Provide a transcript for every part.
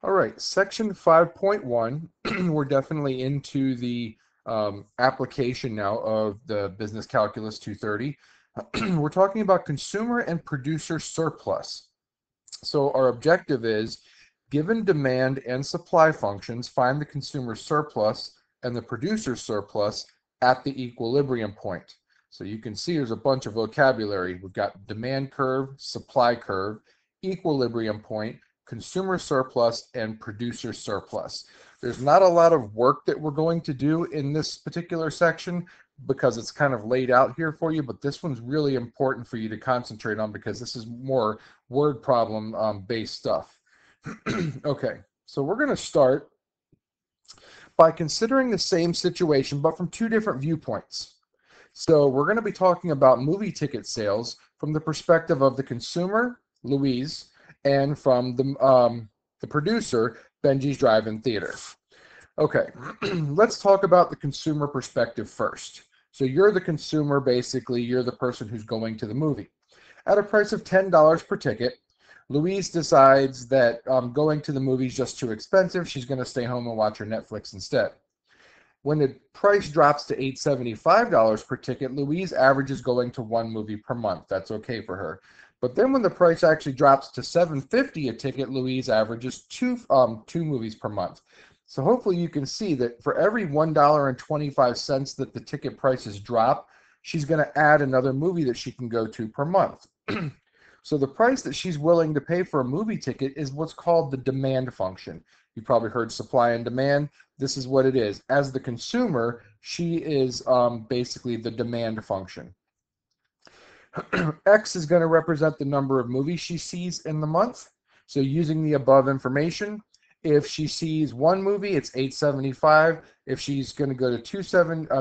All right, section 5.1, we're definitely into the application now of the Business Calculus 230. We're talking about consumer and producer surplus. So our objective is, given demand and supply functions, find the consumer surplus and the producer surplus at the equilibrium point. So you can see there's a bunch of vocabulary. We've got demand curve, supply curve, equilibrium point, consumer surplus, and producer surplus. There's not a lot of work that we're going to do in this particular section because it's kind of laid out here for you, but this one's really important for you to concentrate on because this is more word problem based stuff. Okay, so we're going to start by considering the same situation, but from two different viewpoints. So we're going to be talking about movie ticket sales from the perspective of the consumer, Louise, and from the producer, Benji's Drive-In Theater. Okay, let's talk about the consumer perspective first. So you're the consumer, basically, you're the person who's going to the movie. At a price of $10 per ticket, Louise decides that going to the movie is just too expensive. She's going to stay home and watch her Netflix instead. When the price drops to $875 per ticket, Louise averages going to one movie per month. That's okay for her. But then when the price actually drops to $750 a ticket, Louise averages two movies per month. So hopefully you can see that for every $1.25 that the ticket prices drop, she's going to add another movie that she can go to per month. So the price that she's willing to pay for a movie ticket is what's called the demand function. You've probably heard supply and demand. This is what it is. As the consumer, she is basically the demand function. X is going to represent the number of movies she sees in the month. So using the above information, if she sees one movie, it's $875. If she's going to go to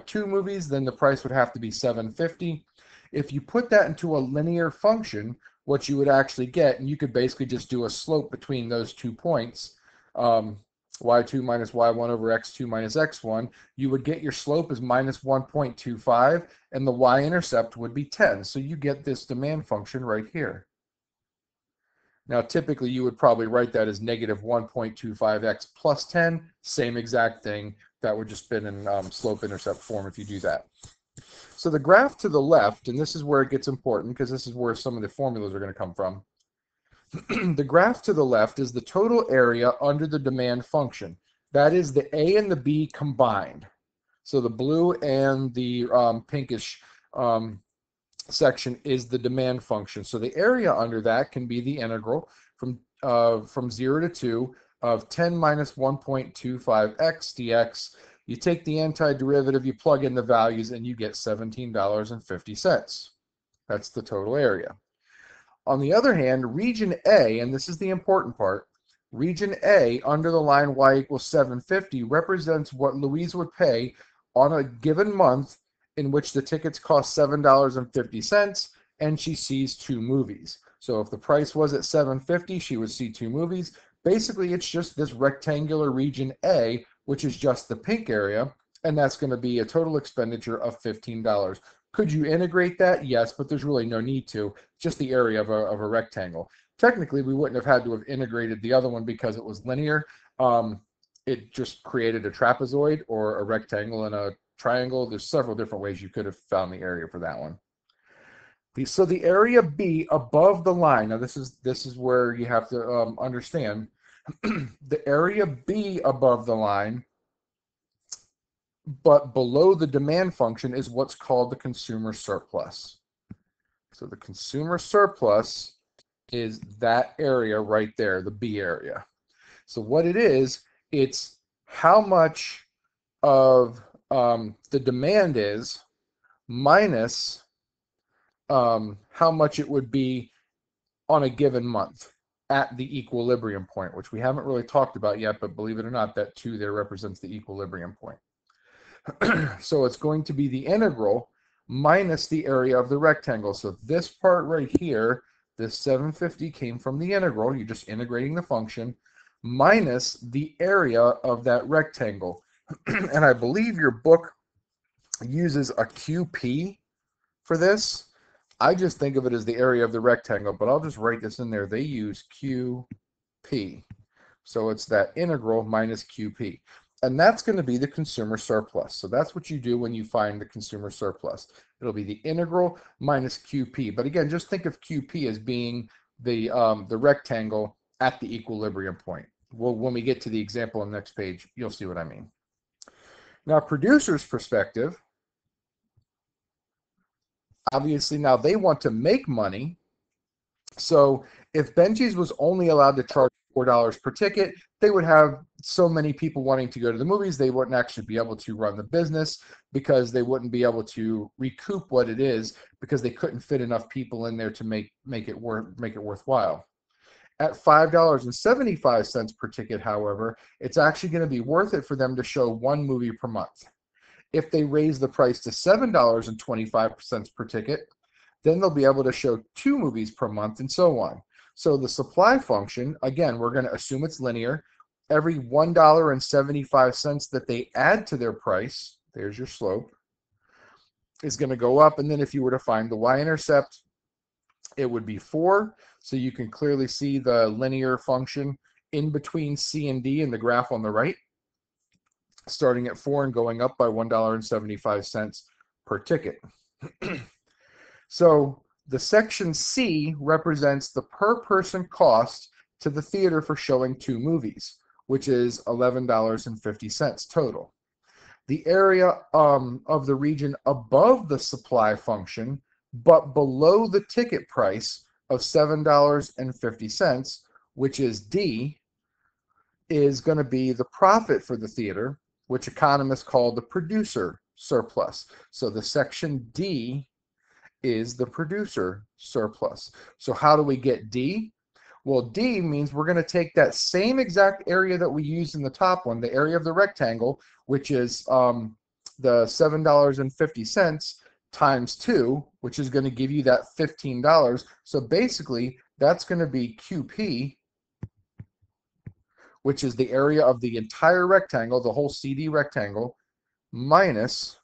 two movies, then the price would have to be $750. If you put that into a linear function, what you would actually get, and you could basically just do a slope between those 2 points, y2 minus y1 over x2 minus x1, you would get your slope as minus 1.25, and the y-intercept would be 10. So you get this demand function right here. Now, typically, you would probably write that as negative 1.25x plus 10. Same exact thing. That would just been in slope-intercept form if you do that. So the graph to the left, and this is where it gets important because this is where some of the formulas are going to come from. The graph to the left is the total area under the demand function. That is the A and the B combined. So the blue and the pinkish section is the demand function. So the area under that can be the integral from 0 to 2 of 10 minus 1.25x dx. You take the antiderivative, you plug in the values, and you get $17.50. That's the total area. On the other hand, region A, and this is the important part, region A under the line y equals 750 represents what Louise would pay on a given month in which the tickets cost $7.50 and she sees two movies. So if the price was at $7.50, she would see two movies. Basically, it's just this rectangular region A, which is just the pink area, and that's going to be a total expenditure of $15. Could you integrate that? Yes, but there's really no need to. Just the area of a rectangle. Technically, we wouldn't have had to have integrated the other one because it was linear. It just created a trapezoid or a rectangle and a triangle. There's several different ways you could have found the area for that one. So the area B above the line, now this is where you have to understand, the area B above the line, but below the demand function, is what's called the consumer surplus. So the consumer surplus is that area right there, the B area. So what it is, it's how much of the demand is minus how much it would be on a given month at the equilibrium point, which we haven't really talked about yet, but believe it or not, that 2 there represents the equilibrium point. So it's going to be the integral minus the area of the rectangle. So this part right here, this 750 came from the integral, you're just integrating the function, minus the area of that rectangle. And I believe your book uses a QP for this. I just think of it as the area of the rectangle, but I'll just write this in there. They use QP. So it's that integral minus QP. And that's going to be the consumer surplus. So that's what you do when you find the consumer surplus. It'll be the integral minus QP. But again, just think of QP as being the rectangle at the equilibrium point. Well, when we get to the example on the next page, you'll see what I mean. Now, producer's perspective, obviously now they want to make money. So if Benji's was only allowed to charge $4 per ticket, they would have so many people wanting to go to the movies, they wouldn't actually be able to run the business because they wouldn't be able to recoup what it is because they couldn't fit enough people in there to make it worthwhile. At $5.75 per ticket, however, it's actually going to be worth it for them to show one movie per month. If they raise the price to $7.25 per ticket, then they'll be able to show two movies per month and so on. So the supply function, again, we're going to assume it's linear. Every $1.75 that they add to their price, there's your slope, is going to go up. And then if you were to find the y-intercept, it would be 4. So you can clearly see the linear function in between C and D in the graph on the right, starting at 4 and going up by $1.75 per ticket. So the section C represents the per person cost to the theater for showing two movies, which is $11.50 total. The area of the region above the supply function, but below the ticket price of $7.50, which is D, is going to be the profit for the theater, which economists call the producer surplus. So the section D is the producer surplus. So how do we get D? Well, D means we're going to take that same exact area that we used in the top one, the area of the rectangle, which is the $7.50 times 2, which is going to give you that $15. So basically, that's going to be QP, which is the area of the entire rectangle, the whole CD rectangle, minus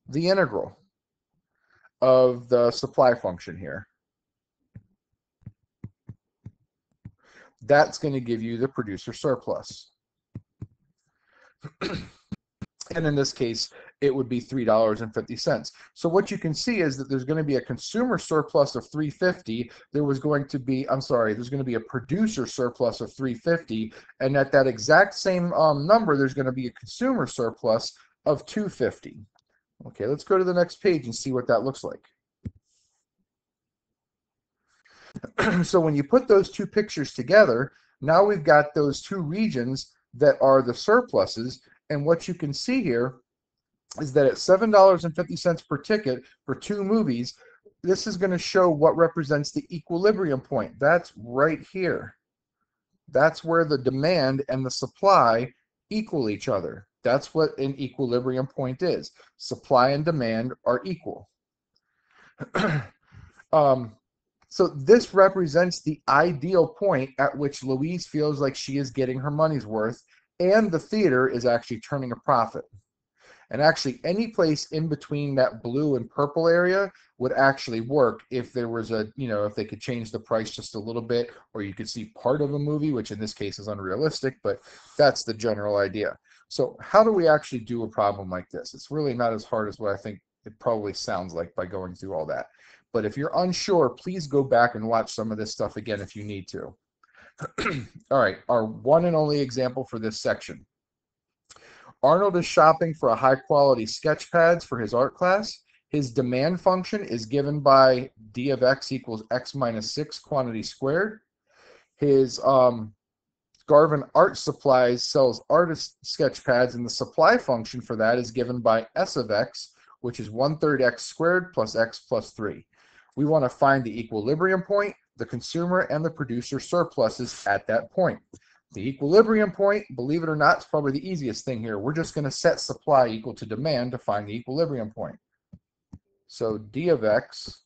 the integral of the supply function here. That's going to give you the producer surplus. And in this case, it would be $3.50. So what you can see is that there's going to be a consumer surplus of $3.50. There's going to be a producer surplus of $3.50. And at that exact same number, there's going to be a consumer surplus of $2.50. Okay, let's go to the next page and see what that looks like. So when you put those two pictures together, now we've got those two regions that are the surpluses. And what you can see here is that at $7.50 per ticket for two movies, this is going to show what represents the equilibrium point. That's right here. That's where the demand and the supply equal each other. That's what an equilibrium point is. Supply and demand are equal. So this represents the ideal point at which Louise feels like she is getting her money's worth and the theater is actually turning a profit. And actually any place in between that blue and purple area would actually work if there was if they could change the price just a little bit, or you could see part of a movie, which in this case is unrealistic, but that's the general idea. So how do we actually do a problem like this? It's really not as hard as what I think it probably sounds like by going through all that. But if you're unsure, please go back and watch some of this stuff again if you need to. All right, our one and only example for this section. Arnold is shopping for a high-quality sketch pads for his art class. His demand function is given by d of x equals x minus 6 quantity squared. His Garvin Art Supplies sells artist sketch pads, and the supply function for that is given by s of x, which is 1/3 x squared plus x plus 3. We want to find the equilibrium point, the consumer and the producer surpluses at that point. The equilibrium point, believe it or not, is probably the easiest thing here. We're just going to set supply equal to demand to find the equilibrium point. So d of x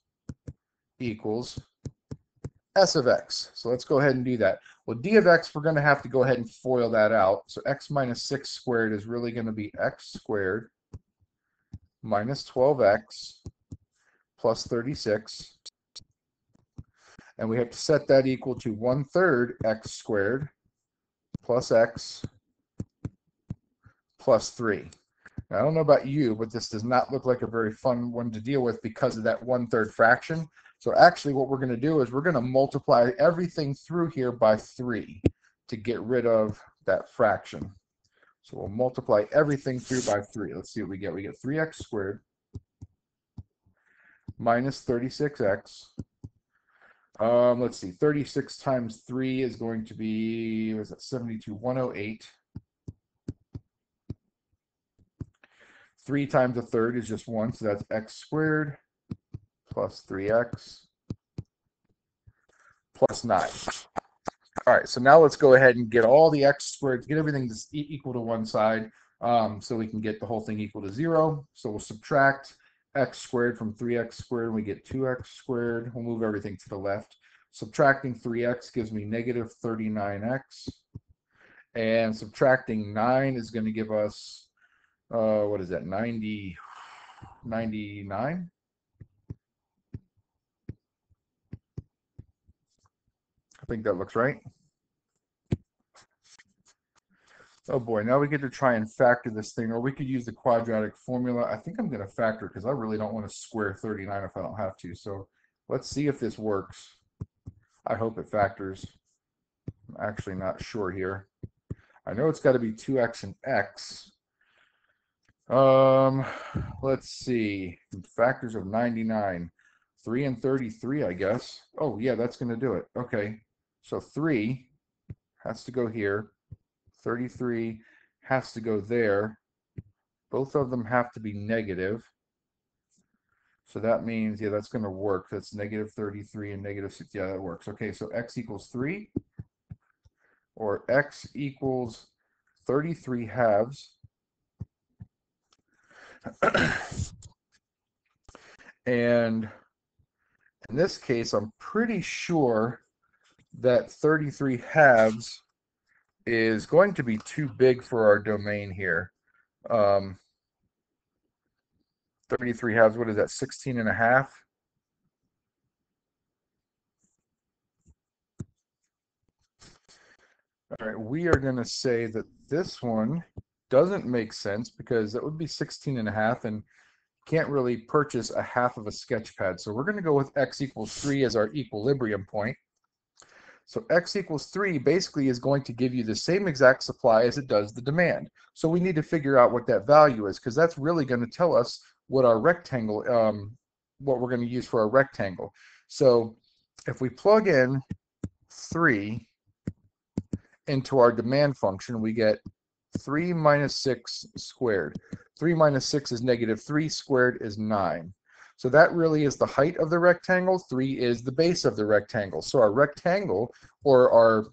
equals s of x. So let's go ahead and do that. Well, d of x, we're going to have to go ahead and FOIL that out. So x minus 6 squared is really going to be x squared minus 12x plus 36. And we have to set that equal to 1/3 x squared plus x plus 3. Now, I don't know about you, but this does not look like a very fun one to deal with because of that 1/3 fraction. So actually what we're going to do is we're going to multiply everything through here by 3 to get rid of that fraction. So we'll multiply everything through by 3. Let's see what we get. We get 3x squared minus 36x. Let's see. 36 times 3 is going to be, what is that, 72, 108. 3 times a third is just 1, so that's x squared plus 3x plus 9. All right, so now let's go ahead and get all the x squared, get everything equal to one side, so we can get the whole thing equal to 0. So we'll subtract x squared from 3x squared, and we get 2x squared. We'll move everything to the left. Subtracting 3x gives me negative 39x. And subtracting 9 is going to give us, what is that, 99? I think that looks right. Oh boy, now we get to try and factor this thing, or we could use the quadratic formula. I think I'm going to factor because I really don't want to square 39 if I don't have to. So let's see if this works. I hope it factors. I'm actually not sure here. I know it's got to be 2x and x. Let's see. Factors of 99. 3 and 33, I guess. Oh, yeah, that's going to do it. Okay. So 3 has to go here. 33 has to go there. Both of them have to be negative. So that means, yeah, that's going to work. That's negative 33 and negative 6. Yeah, that works. Okay, so x equals 3, or x equals 33 halves. And in this case, I'm pretty sure that 33 halves is going to be too big for our domain here. 33 halves, what is that, 16 and a half? All right, we are going to say that this one doesn't make sense because that would be 16 and a half, and can't really purchase a half of a sketch pad. So we're going to go with x equals 3 as our equilibrium point. So x equals 3 basically is going to give you the same exact supply as it does the demand. So we need to figure out what that value is, because that's really going to tell us what our rectangle, what we're going to use for our rectangle. So if we plug in 3 into our demand function, we get 3 minus 6 squared. 3 minus 6 is negative 3, squared is 9. So that really is the height of the rectangle. 3 is the base of the rectangle. So our rectangle, or our,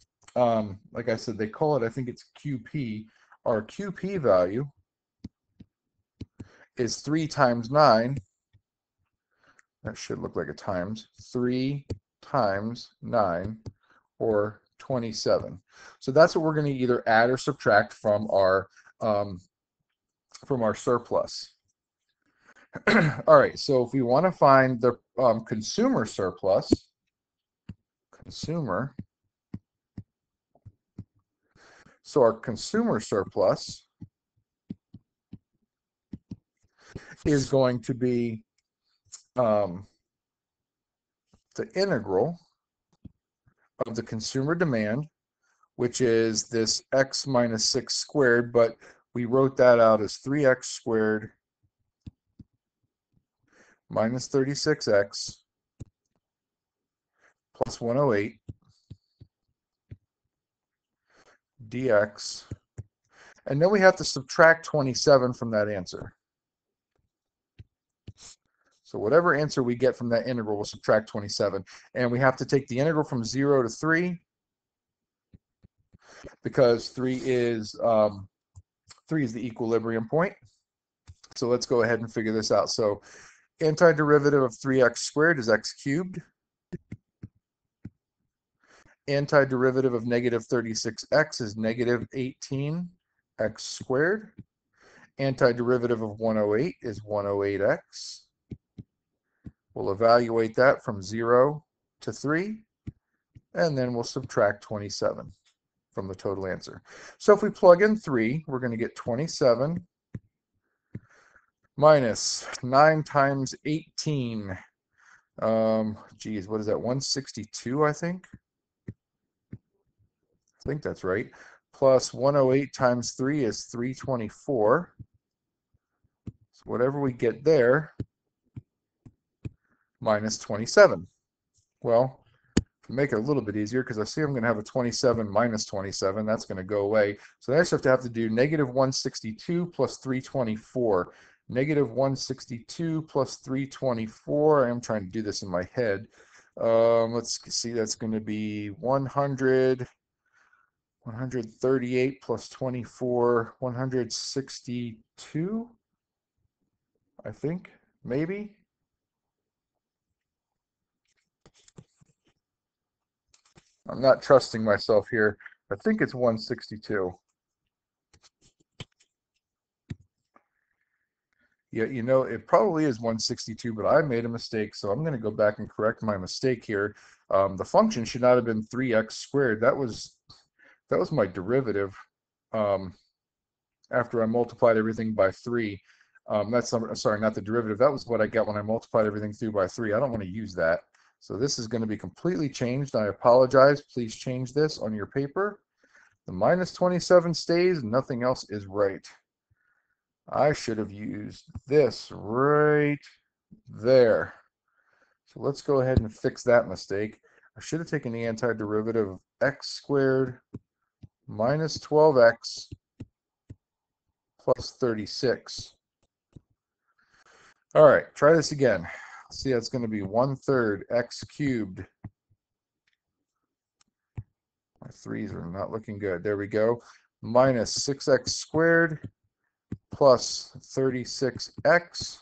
like I said, they call it, I think it's QP. Our QP value is 3 times 9. That should look like a times. 3 times 9, or 27. So that's what we're going to either add or subtract from our surplus. All right, so if we want to find the consumer surplus, so our consumer surplus is going to be the integral of the consumer demand, which is this x minus 6 squared, but we wrote that out as 3x squared minus 36x plus 108 dx. And then we have to subtract 27 from that answer. So whatever answer we get from that integral, we'll subtract 27. And we have to take the integral from 0 to 3, because 3 is the equilibrium point. So let's go ahead and figure this out. So antiderivative of 3x squared is x cubed. Antiderivative of negative 36x is negative 18x squared. Antiderivative of 108 is 108x. We'll evaluate that from 0 to 3, and then we'll subtract 27. from the total answer. So if we plug in 3, we're going to get 27 minus 9 times 18. Geez, what is that? 162, I think. I think that's right. Plus 108 times 3 is 324. So whatever we get there, minus 27. Well, to make it a little bit easier, because I see I'm going to have a 27 minus 27. That's going to go away. So I actually have to do negative 162 plus 324. Negative 162 plus 324. I'm trying to do this in my head. Let's see, that's going to be 138 plus 24, 162, I think, maybe. I'm not trusting myself here. I think it's 162. Yeah, you know, it probably is 162, but I made a mistake, so I'm going to go back and correct my mistake here. The function should not have been 3x squared. That was my derivative after I multiplied everything by 3. Sorry, not the derivative. That was what I got when I multiplied everything through by 3. I don't want to use that. So this is going to be completely changed. I apologize. Please change this on your paper. The minus 27 stays. Nothing else is right. I should have used this right there. So let's go ahead and fix that mistake. I should have taken the antiderivative of x squared minus 12x plus 36. All right, try this again. See, that's going to be 1/3 x cubed. My 3's are not looking good. There we go. Minus 6x squared plus 36x.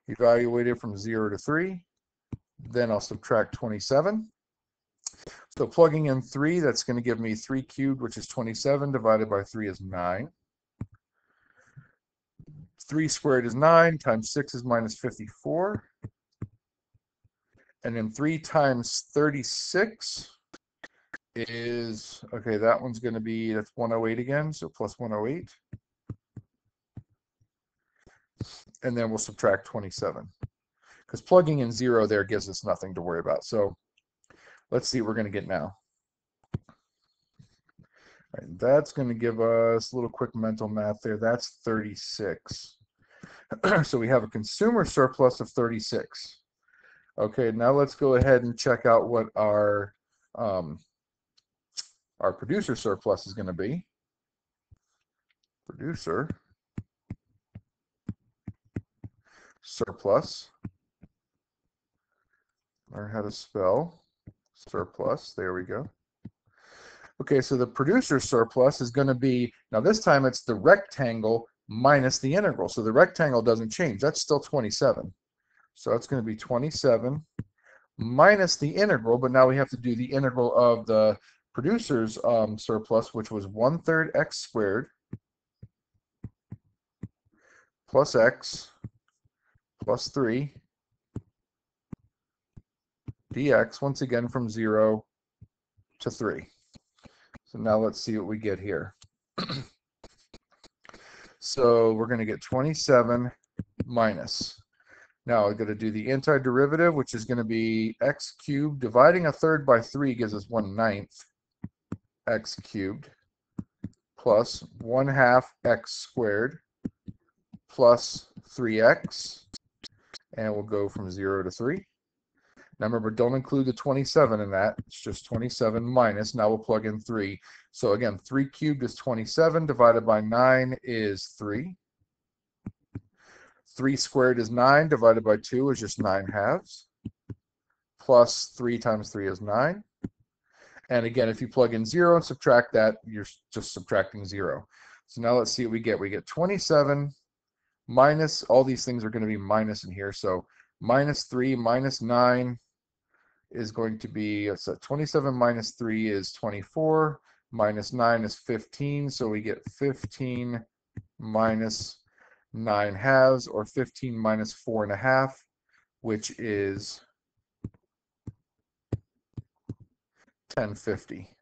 Evaluated from 0 to 3. Then I'll subtract 27. So plugging in 3, that's going to give me 3 cubed, which is 27, divided by 3 is 9. 3 squared is 9, times 6 is minus 54. And then 3 times 36 is, okay, that one's going to be, that's 108 again, so plus 108. And then we'll subtract 27. Because plugging in 0 there gives us nothing to worry about. So let's see what we're going to get now. All right, that's going to give us a little quick mental math there. That's 36. So we have a consumer surplus of 36. Okay, now let's go ahead and check out what our producer surplus is going to be. Producer surplus. Learn how to spell surplus. There we go. Okay, so the producer surplus is going to be, now this time it's the rectangle minus the integral. So the rectangle doesn't change. That's still 27. So that's going to be 27 minus the integral, but now we have to do the integral of the producer's surplus, which was 1/3 x squared plus x plus 3 dx, once again from 0 to 3. So now let's see what we get here. So we're going to get 27 minus. Now I'm going to do the antiderivative, which is going to be x cubed. Dividing 1/3 by 3 gives us 1/9 x cubed plus 1/2 x squared plus 3x. And we'll go from 0 to 3. Now remember, don't include the 27 in that. It's just 27 minus. Now we'll plug in 3. So again, 3 cubed is 27. Divided by 9 is 3. 3 squared is 9. Divided by 2 is just 9/2. Plus 3 times 3 is 9. And again, if you plug in 0 and subtract that, you're just subtracting 0. So now let's see what we get. We get 27 minus, all these things are going to be minus in here. So minus 3 minus 9 is going to be, so 27 minus 3 is 24, minus 9 is 15, so we get 15 minus 9/2, or 15 minus 4.5, which is 1050.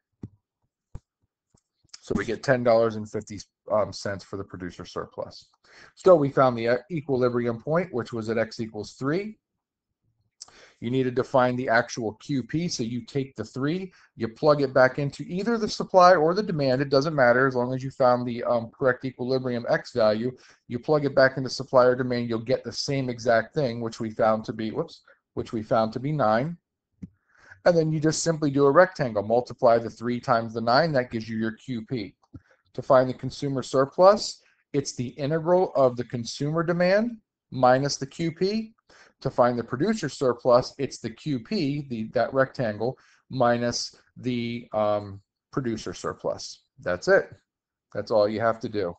So we get $10.50 for the producer surplus. So we found the equilibrium point, which was at x equals 3. You needed to find the actual QP, so you take the 3, you plug it back into either the supply or the demand. It doesn't matter as long as you found the correct equilibrium X value. You plug it back into supply or demand, you'll get the same exact thing, which we found to be 9. And then you just simply do a rectangle. Multiply the 3 times the 9, that gives you your QP. To find the consumer surplus, it's the integral of the consumer demand minus the QP. To find the producer surplus, it's the QP, that rectangle, minus the producer surplus. That's it. That's all you have to do.